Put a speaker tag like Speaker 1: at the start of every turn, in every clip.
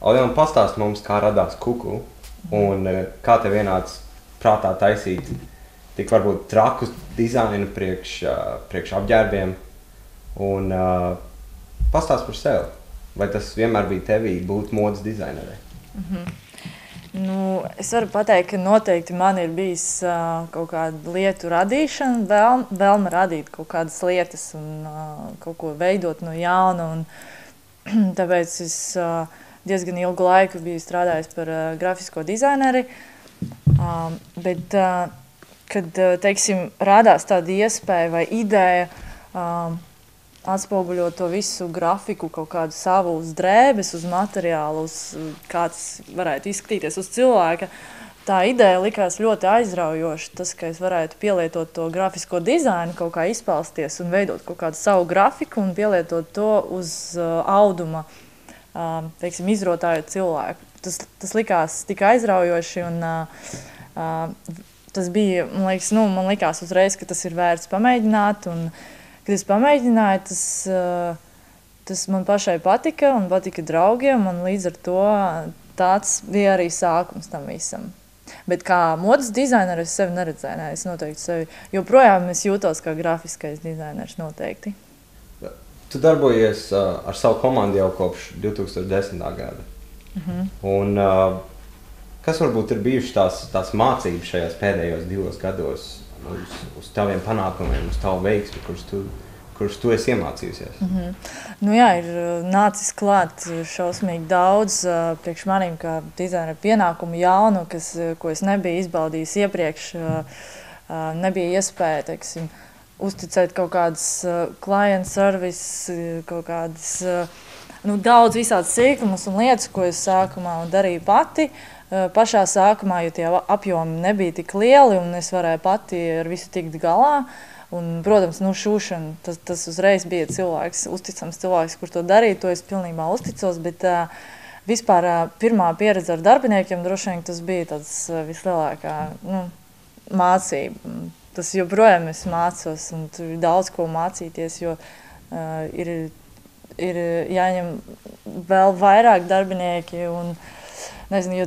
Speaker 1: Aljona, pastāst mums, kā radās Kuku un kā tev ienāca prātā taisīt tik varbūt trakus dizainu priekš apģērbiem un pastāst par sevi. Vai tas vienmēr bija tevī būt modes dizainerei?
Speaker 2: Nu, es varu pateikt, ka noteikti man ir bijis kaut kāda lietu radīšana, vēlme radīt kaut kādas lietas un kaut ko veidot no jauna. Un tāpēc es diezgan ilgu laiku biju strādājis par grafisko dizaineri. Bet, kad, teiksim, rādās tāda iespēja vai ideja atspoguļot to visu grafiku, kaut kādu savu uz drēbes, uz materiālu, uz kā tas varētu izskatīties uz cilvēka. Tā ideja likās ļoti aizraujoša, tas, ka es varētu pielietot to grafisko dizainu, kaut kā izpausties un veidot kaut kādu savu grafiku un pielietot to uz auduma, teiksim, izrotājot cilvēku. Tas likās tik aizraujoši un tas bija, man likās uzreiz, ka tas ir vērts pamēģināt un kad es pamēģināju, tas man pašai patika un patika draugiem, un līdz ar to tāds bija arī sākums tam visam. Bet kā modes dizaineri es sevi neredzēju, ne, es noteikti sevi, joprojām es jūtos kā grafiskais dizainers noteikti.
Speaker 1: Tu darbojies ar savu komandu jau kopš 2010. gada. Un kas varbūt ir bijušas tās mācības šajās pēdējos 2 gados? Uz taviem panākumiem, uz tavu veiksmi, kurus tu esi iemācījusies?
Speaker 2: Nu jā, ir nācis klāt šausmīgi daudz priekš manīm, kā dizaineru pienākumu jaunu, ko es nebiju izbaudījis iepriekš. Nebija iespēja, teiksim, uzticēt kaut kādas client service, kaut kādas, daudz visādas sīkumus un lietas, ko es sākumā darīju pati. Pašā sākumā, jo tie apjomi nebija tik lieli un es varēju pati ar visu tikt galā. Un, protams, šūšana, tas uzreiz bija cilvēks, uzticams cilvēks, kur to darīja, to es pilnībā uzticos, bet vispār pirmā pieredze ar darbiniekiem droši vien tas bija tāds vislielākā mācība. Tas joprojām es mācos un tur ir daudz ko mācīties, jo ir jāņem vēl vairāk darbinieki un nezinu, jo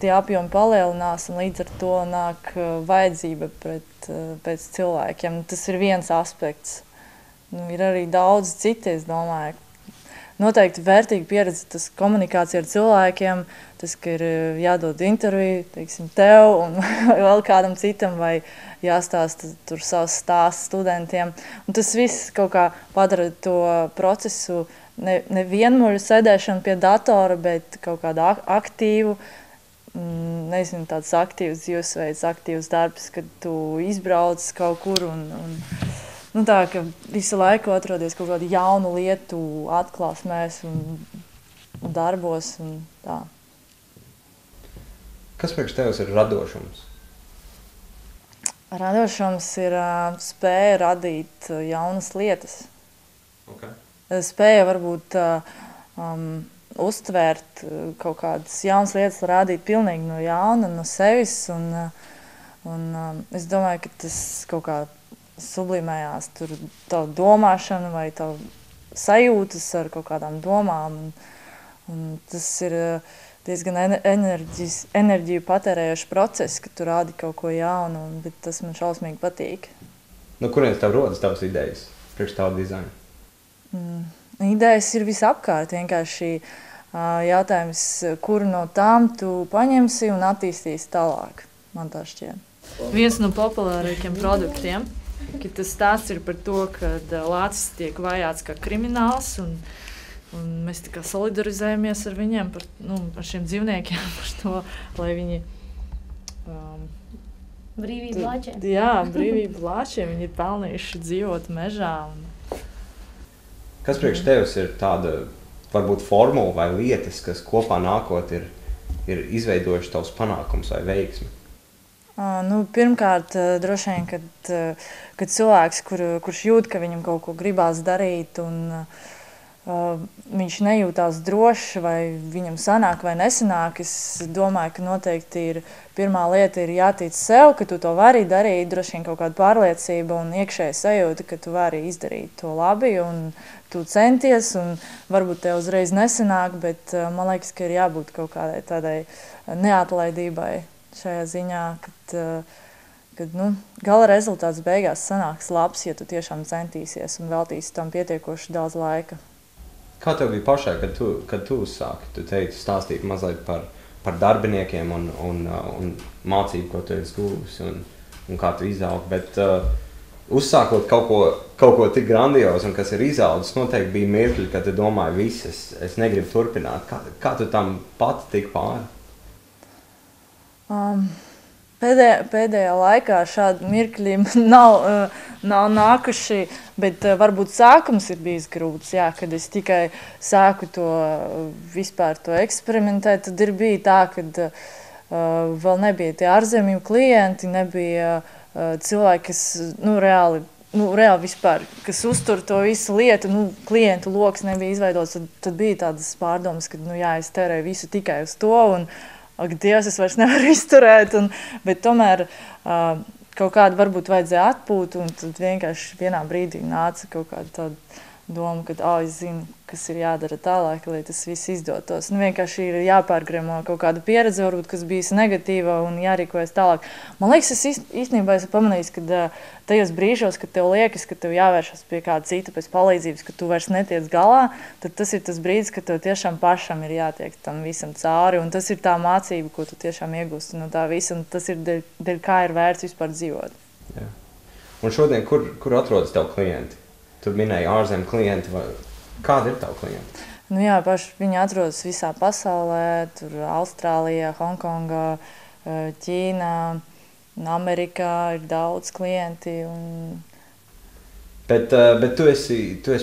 Speaker 2: tie apjomi palielinās un līdz ar to nāk vajadzība pēc cilvēkiem. Tas ir viens aspekts. Ir arī daudz citi, es domāju. Noteikti vērtīga pieredze, tas komunikācija ar cilvēkiem, tas, ka ir jādod interviju, teiksim, tev un vēl kādam citam, vai jāstāsta tur savus stāstus studentiem. Un tas viss kaut kā padara to procesu ne vienmuļu sēdēšanu pie datora, bet kaut kādu aktīvu, nezinu, tāds aktīvs dzīvesveids, aktīvs darbs, kad tu izbrauc kaut kur un tā, ka visu laiku atrodies kaut kādu jaunu lietu atklāsmēs un darbos un tā.
Speaker 1: Kas priekš tevis ir radošums?
Speaker 2: Radošums ir spēja radīt jaunas lietas.
Speaker 1: Okay.
Speaker 2: Spēja varbūt uztvērt kaut kādas jaunas lietas, rādīt pilnīgi no jauna, no sevis. Un es domāju, ka tas kaut kā sublimējās tur tavu domāšanu vai tavu sajūtas ar kaut kādām domām. Un tas ir diezgan enerģiju patērējošs process, ka tu rādi kaut ko jaunu, bet tas man šausmīgi patīk.
Speaker 1: No kurienes tev rodas tavas idejas priekš tavu dizainu?
Speaker 2: Idejas ir visapkārt, vienkārši jautājums, kuru no tām tu paņemsi un attīstīsi tālāk, man tā šķiet. Viens no populārākiem produktiem, ka tas stāsts ir par to, ka lācis tiek vajāts kā krimināls un mēs tā kā solidarizējamies ar viņiem, par šiem dzīvniekiem, par to, lai viņi...
Speaker 3: Brīvību lāčiem.
Speaker 2: Jā, brīvību lāčiem, viņi ir pelnījuši dzīvot mežā.
Speaker 1: Kas priekš tevis ir tāda, varbūt formula vai lietas, kas kopā nākot ir izveidojuši tavus panākumus vai veiksmi?
Speaker 2: Pirmkārt, droši vien, kad cilvēks, kurš jūt, ka viņam kaut ko gribās darīt un viņš nejūtās drošs, vai viņam sanāk vai nesanāk. Es domāju, ka noteikti pirmā lieta ir jātic sev, ka tu to vari darīt, droši vien kaut kāda pārliecība un iekšēja sajūta, ka tu vari izdarīt to labi un tu centies, un varbūt tev uzreiz nesanāk, bet man liekas, ka ir jābūt kaut kādai tādai neatlaidībai šajā ziņā, kad gala rezultāts beigās sanāks labs, ja tu tiešām centīsies un veltīsi tam pietiekoši daudz laika.
Speaker 1: Kā tev bija pašai, kad tu uzsāki? Tu teici, stāstīji mazliet par darbiniekiem un mācību, ko tu esi guvusi un kā tu izaugi, bet uzsākot kaut ko tik grandiozu un kas ir izaudzis, noteikti bija mirkļi, kad tu domāji, viss, es negribu turpināt. Kā tu tam pati tik pāri?
Speaker 2: Pēdējā laikā šādi mirkļi nav nākuši, bet varbūt sākums ir bijis grūts, jā, kad es tikai sāku vispār to eksperimentēt, tad ir bija tā, kad vēl nebija tie ārzemju klienti, nebija cilvēki, kas reāli vispār, kas uztur to visu lietu, klientu loks nebija izveidots, tad bija tādas pārdomas, ka es tērēju visu tikai uz to, un ak, Dievs, es vairs nevaru izturēt, bet tomēr kaut kādu varbūt vajadzēja atpūt, un tad vienkārši vienā brīdī nāca kaut kāda tāda doma, ka es zinu, kas ir jādara tālāk, lai tas viss izdotos. Vienkārši ir jāpārgremo kaut kāda pieredze, varbūt, kas bijis negatīva un jārīkojas tālāk. Man liekas, es īstenībā esmu pamanījis, ka tajos brīžos, kad tev liekas, ka tev jāvēršas pie kāda cita pēc palīdzības, ka tu vairs netiec galā, tad tas ir tas brīdis, kad tev tiešām pašam ir jātiek tam visam cauri, un tas ir tā mācība, ko tu tiešām iegūsti no tā visa, un tas ir dēļ kā ir vērts vispār dzīvot.
Speaker 1: Jā. Un šodien, kur atrodas tev klienti? Tu minēji ārzemju klienti, kādi ir tavi klienti?
Speaker 2: Viņi atrodas visā pasaulē, tur Austrālijā, Hongkongā, Ķīnā, Amerikā ir daudz klienti.
Speaker 1: Bet tu esi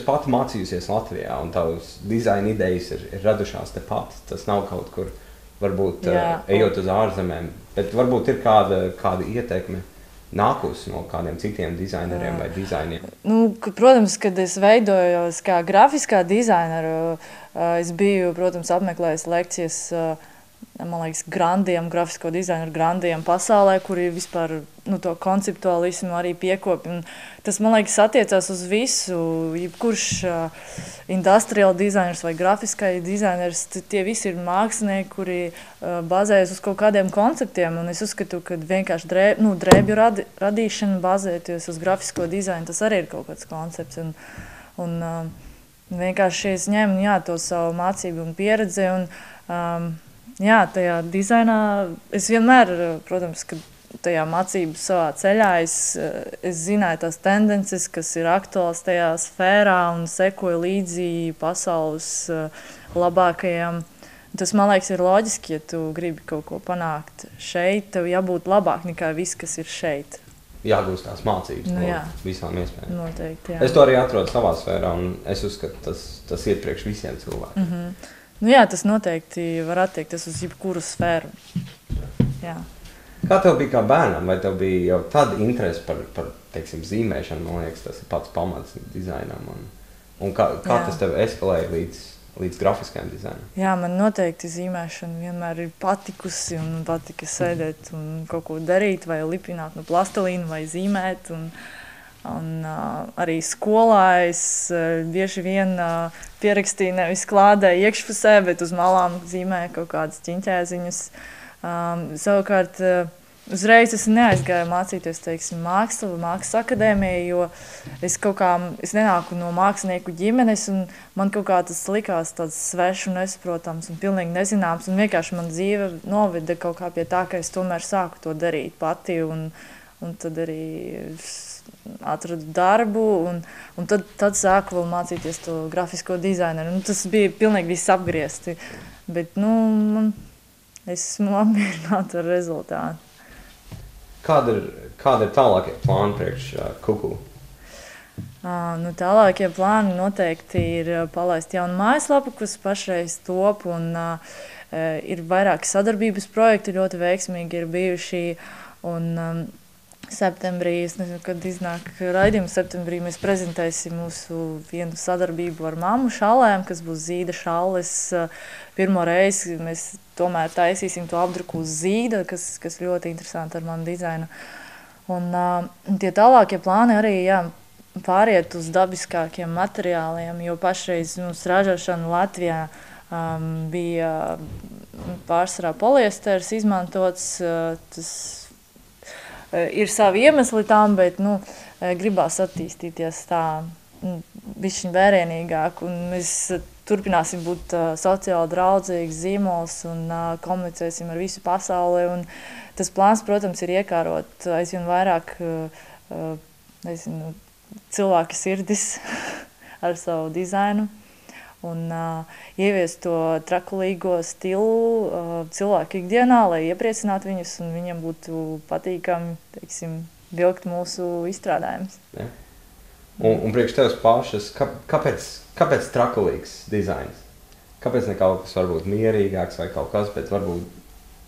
Speaker 1: pati mācījusies Latvijā, un tavas dizaina idejas ir radušās tepat. Tas nav kaut kur, varbūt, ejot uz ārzemēm, bet varbūt ir kāda ietekme nākus no kādiem citiem dizaineriem vai dizainiem?
Speaker 2: Protams, kad es veidojos kā grafiskā dizaineru, es biju, protams, apmeklējis lekcijas, man liekas, grafisko dizaineru grandiem pasaulē, kuri vispār to konceptuālismu arī piekopi. Tas, man liekas, attiecās uz visu, jebkurš industrial dizainers vai grafiskai dizainers, tie visi ir mākslinieki, kuri bazējas uz kaut kādiem konceptiem, un es uzskatu, ka vienkārši drēbju radīšana bazēties uz grafisko dizainu, tas arī ir kaut kāds koncepts, un vienkārši es ņēmu, to savu mācību un pieredzi, un tajā dizainā es vienmēr, protams, ka tajā mācību savā ceļā es zināju tās tendences, kas ir aktuāls tajā sfērā un sekoju līdzi pasaules labākajiem. Tas, man liekas, ir loģiski, ja tu gribi kaut ko panākt šeit, tev jābūt labāk nekā viss, kas ir šeit.
Speaker 1: Jāgūst tās mācības no visām iespējām.
Speaker 2: Noteikti, jā.
Speaker 1: Es to arī atrodu savā sfērā, un es uzskatu, tas iet priekš visiem cilvēkiem.
Speaker 2: Tas noteikti var attiekties uz jebkuru sfēru. Jā.
Speaker 1: Kā tev bija kā bērnam? Vai tev bija jau tad interese par teiksim, zīmēšanu? Man liekas, tas ir pats pamats dizainam. Un kā tas tev eskalēja līdz grafiskajam dizainam? Jā,
Speaker 2: man noteikti zīmēšana vienmēr ir patikusi un patika sēdēt un kaut ko darīt vai lipināt no plastelīna vai zīmēt. Un arī skolā es bieži vien pierakstīju nevis klādē iekšpusē, bet uz malām zīmēju kaut kādas ķiņķēziņas. Savukārt, uzreiz es neaizgāju mācīties, teiksim, mākslas akadēmijā, jo es nenāku no mākslinieku ģimenes, un man kaut kā tas likās tāds svešs un nesaprotams un pilnīgi nezināms, un vienkārši man dzīve noveda kaut kā pie tā, ka es tomēr sāku to darīt pati, un tad arī atradu darbu, un tad sāku vēl mācīties to grafisko dizaineru. Tas bija pilnīgi viss apgriezti, bet, es esmu apmierināta ar rezultātu.
Speaker 1: Kāda ir tālākie plāni priekš Kuku?
Speaker 2: Tālākie plāni noteikti ir palaist jaunu mājaslapu, kas pašreiz top, un ir vairāki sadarbības projekti, ļoti veiksmīgi ir bijuši, un septembrī, es nezinu, kad iznāk raidījums, septembrī mēs prezentēsim mūsu vienu sadarbību ar mammu šallēm, kas būs zīda šalles. Pirmo reizi mēs tomēr taisīsim to apdruku uz zīda, kas ļoti interesanti ar manu dizainu. Un tie tālākie plāni arī, jā, pāriet uz dabiskākiem materiāliem, jo pašreiz mums ražošana Latvijā bija pārsvarā poliesteris izmantots. Tas ir savi iemesli tām, bet gribās attīstīties tā bišķiņ vērienīgāk, un mēs turpināsim būt sociāli draudzīgs zīmols un komunicēsim ar visu pasauli. Un tas plāns, protams, ir iekārot aizvien vairāk cilvēka sirdis ar savu dizainu un ieviest to trakulīgo stilu cilvēku ikdienā, lai iepriecinātu viņus un viņiem būtu patīkami, teiksim, vilkt mūsu izstrādājumus.
Speaker 1: Ja. Un priekš tevis pašas, kāpēc trakulīgs dizains? Kāpēc ne kaut kas varbūt mierīgāks vai kaut kas, bet varbūt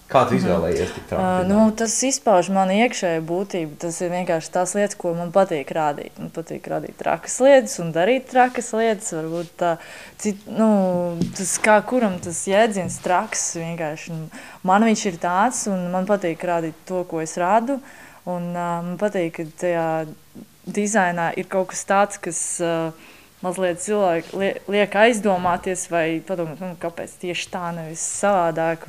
Speaker 1: kā tu izvēlējies tik traku?
Speaker 2: Tas izpauž mani iekšēju būtību. Tas ir vienkārši tās lietas, ko man patīk rādīt. Man patīk rādīt trakas lietas un darīt trakas lietas. Varbūt tas kā kuram tas jēdziens traks vienkārši. Man viņš ir tāds un man patīk rādīt to, ko es rādu. Un man patīk, ka tajā dizainā ir kaut kas tāds, kas mazliet cilvēki liek aizdomāties vai padomāt, kāpēc tieši tā, nevis savādāk.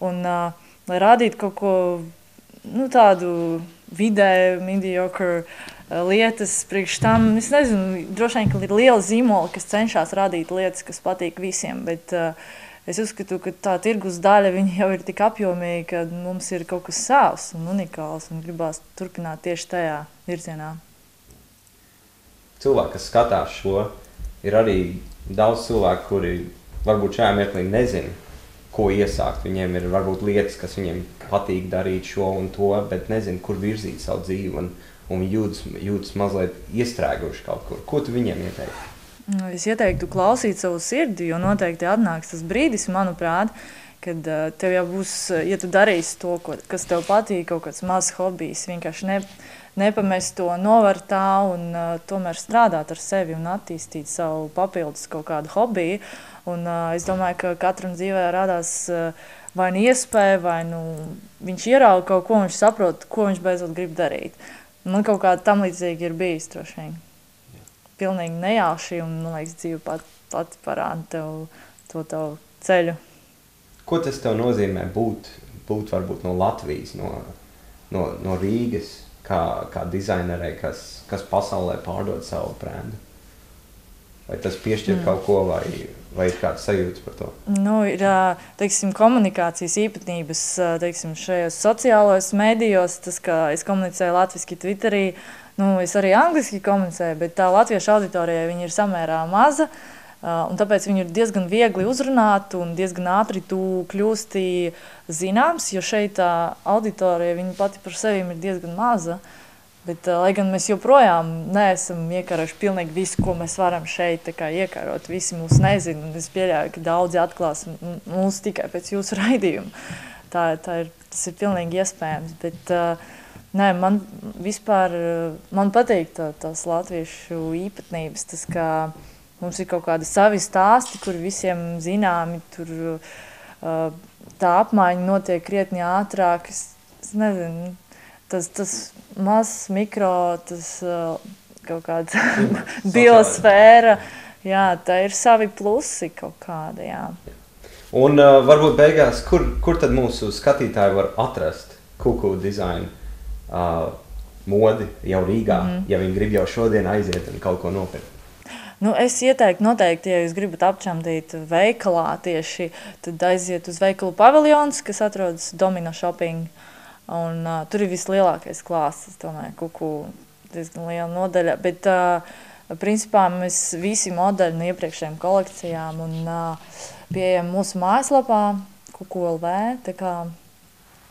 Speaker 2: Un lai rādītu kaut ko tādu vidē, mediocre lietas priekš tam, es nezinu, droši vien, ka ir liela zīmola, kas cenšas rādīt lietas, kas patīk visiem, bet es uzskatu, ka tā tirgus daļa viņa jau ir tik apjomīga, ka mums ir kaut kas savs un unikāls un gribās turpināt tieši tajā virzienā.
Speaker 1: Cilvēki, kas skatās šo, ir arī daudz cilvēku, kuri varbūt šajā mirklī nezina, ko iesākt. Viņiem ir varbūt lietas, kas viņiem patīk darīt šo un to, bet nezinu, kur virzīt savu dzīvi un viņi jūtas mazliet iestrēguši kaut kur. Ko tu viņiem ieteiktu?
Speaker 2: Es ieteiktu klausīt savu sirdi, jo noteikti atnāks tas brīdis, manuprāt, kad tev jau būs, ja tu darīsi to, kas tev patīk, kaut kāds mazs hobijs, vienkārši nepamest to novārtā un tomēr strādāt ar sevi un attīstīt savu papildus kaut kādu hobiju. Un es domāju, ka katram dzīvē rādās vai nu iespēja, vai viņš ierauga kaut ko, viņš saprot, ko viņš beidzot grib darīt. Man kaut kā tam līdzīgi ir bijis droši vien. Pilnīgi nejauši, un, man liekas, dzīve pati parāda tev to tavu ceļu.
Speaker 1: Ko tas tev nozīmē būt varbūt no Latvijas, no Rīgas, kā dizainerei, kas pasaulē pārdod savu brendu? Vai tas piešķir kaut ko, vai ir kāds sajūtas par to?
Speaker 2: Ir, teiksim, komunikācijas īpatnības, teiksim, šajos sociālajos medijos, tas, ka es komunicēju latviski Twitterī, es arī angliski komunicēju, bet tā latviešu auditorijai viņa ir samērā maza, un tāpēc viņu ir diezgan viegli uzrunāt un diezgan ātri tu kļūsti zināms, jo šeit tā auditorija viņa pati par sevi ir diezgan maza. Bet, lai gan mēs joprojām neesam iekārojuši pilnīgi visu, ko mēs varam šeit iekārot, visi mūs nezina, un es pieļauju, ka daudzi atklās mūs tikai pēc jūsu raidījuma. Tas ir pilnīgi iespējams, bet man vispār, man patīk tās latviešu īpatnības, tas, ka mums ir kaut kādi savi stāsti, kuri visiem zināmi, tur tā apmaiņa notiek krietni ātrāk, es nezinu, tas mazs mikro, tas kaut kāda biosfēra, jā, tā ir savi plusi kaut kāda, jā.
Speaker 1: Un varbūt beigās, kur tad mūsu skatītāji var atrast Kuku dizainu modi jau Rīgā, ja viņi grib jau šodien aiziet un kaut ko nopirkt?
Speaker 2: Es ieteiktu noteikti, ja jūs gribat apčamdīt veikalā tieši, tad aiziet uz veikalu Paviljons, kas atrodas Domino Shopping. Un tur ir vislielākais klāsts, es domāju, Kuku diezgan liela nodaļa, bet principā mēs visi modeļi no iepriekšējām kolekcijām un pieejam mūsu mājaslapā Kuku.lv, tā kā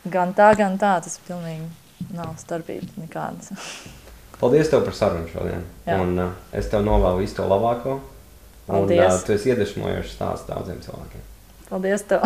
Speaker 2: gan tā, tas pilnīgi nav starpības nekādas.
Speaker 1: Paldies tev par sarunu šodien, un es tev novēlu visu to labāko, un tu esi iedvesmojošs stāsts daudziem cilvēkiem.
Speaker 2: Paldies tev!